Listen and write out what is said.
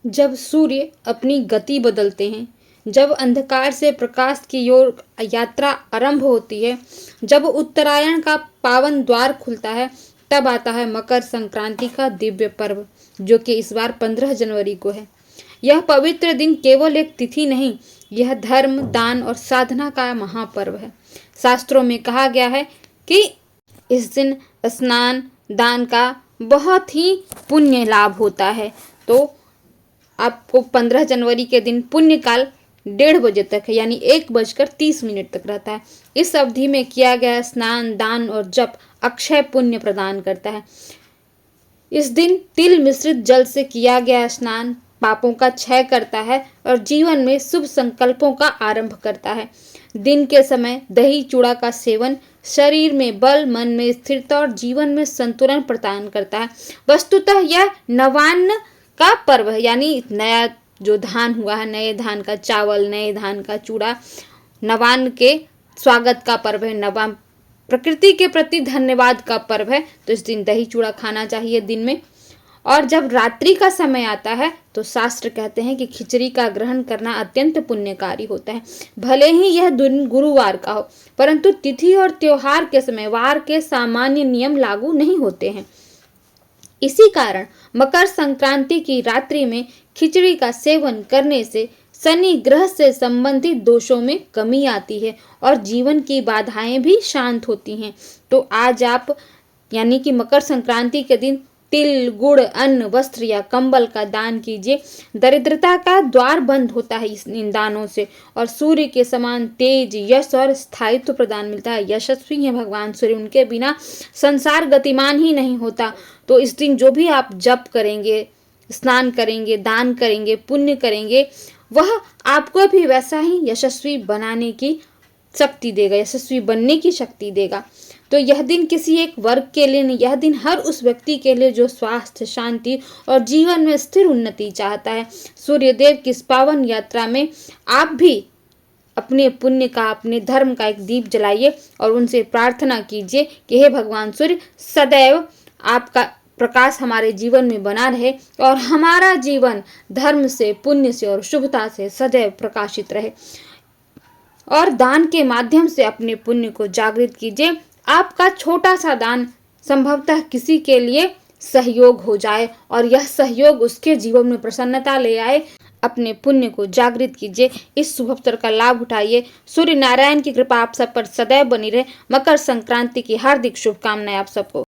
जब सूर्य अपनी गति बदलते हैं, जब अंधकार से प्रकाश की ओर यात्रा आरंभ होती है, जब उत्तरायण का पावन द्वार खुलता है, तब आता है मकर संक्रांति का दिव्य पर्व, जो कि इस बार 15 जनवरी को है। यह पवित्र दिन केवल एक तिथि नहीं, यह धर्म, दान और साधना का महापर्व है। शास्त्रों में कहा गया है कि इस दिन स्नान दान का बहुत ही पुण्य लाभ होता है। तो आपको 15 जनवरी के दिन पुण्य काल 1:30 बजे तक है, यानी 1:30 तक रहता है। इस अवधि में किया गया स्नान दान और जप अक्षय पुण्य प्रदान करता है। इस दिन तिल मिश्रित जल से किया गया स्नान पापों का क्षय करता है और जीवन में शुभ संकल्पों का आरंभ करता है। दिन के समय दही चूड़ा का सेवन शरीर में बल, मन में स्थिरता और जीवन में संतुलन प्रदान करता है। वस्तुतः यह नवान्न का पर्व है, यानी नया जो धान हुआ है, नए धान का चावल, नए धान का चूड़ा, नवान्न के स्वागत का पर्व है। नवान्न प्रकृति के प्रति धन्यवाद का पर्व है। तो इस दिन दही चूड़ा खाना चाहिए दिन में। और जब रात्रि का समय आता है तो शास्त्र कहते हैं कि खिचड़ी का ग्रहण करना अत्यंत पुण्यकारी होता है। भले ही यह दिन गुरुवार का हो, परंतु तिथि और त्योहार के समय वार के सामान्य नियम लागू नहीं होते हैं। इसी कारण मकर संक्रांति की रात्रि में खिचड़ी का सेवन करने से शनि ग्रह से संबंधित दोषों में कमी आती है और जीवन की बाधाएं भी शांत होती हैं। तो आज आप यानी कि मकर संक्रांति के दिन तिल, गुड़, अन्न, वस्त्र या कंबल का दान कीजिए। दरिद्रता का द्वार बंद होता है इन दानों से और सूर्य के समान तेज, यश और स्थायित्व प्रदान मिलता है। यशस्वी है भगवान सूर्य, उनके बिना संसार गतिमान ही नहीं होता। तो इस दिन जो भी आप जप करेंगे, स्नान करेंगे, दान करेंगे, पुण्य करेंगे, वह आपको भी वैसा ही यशस्वी बनाने की शक्ति देगा, यशस्वी बनने की शक्ति देगा। तो यह दिन किसी एक वर्ग के लिए नहीं, यह दिन हर उस व्यक्ति के लिए जो स्वास्थ्य, शांति और जीवन में स्थिर उन्नति चाहता है। सूर्यदेव की इस पावन यात्रा में आप भी अपने पुण्य का, अपने धर्म का एक दीप जलाइए और उनसे प्रार्थना कीजिए कि हे भगवान सूर्य, सदैव आपका प्रकाश हमारे जीवन में बना रहे और हमारा जीवन धर्म से, पुण्य से और शुभता से सदैव प्रकाशित रहे। और दान के माध्यम से अपने पुण्य को जागृत कीजिए। आपका छोटा सा दान संभवतः किसी के लिए सहयोग हो जाए और यह सहयोग उसके जीवन में प्रसन्नता ले आए। अपने पुण्य को जागृत कीजिए, इस शुभ अवसर का लाभ उठाइए। सूर्य नारायण की कृपा आप सब पर सदैव बनी रहे। मकर संक्रांति की हार्दिक शुभकामनाएं आप सबको।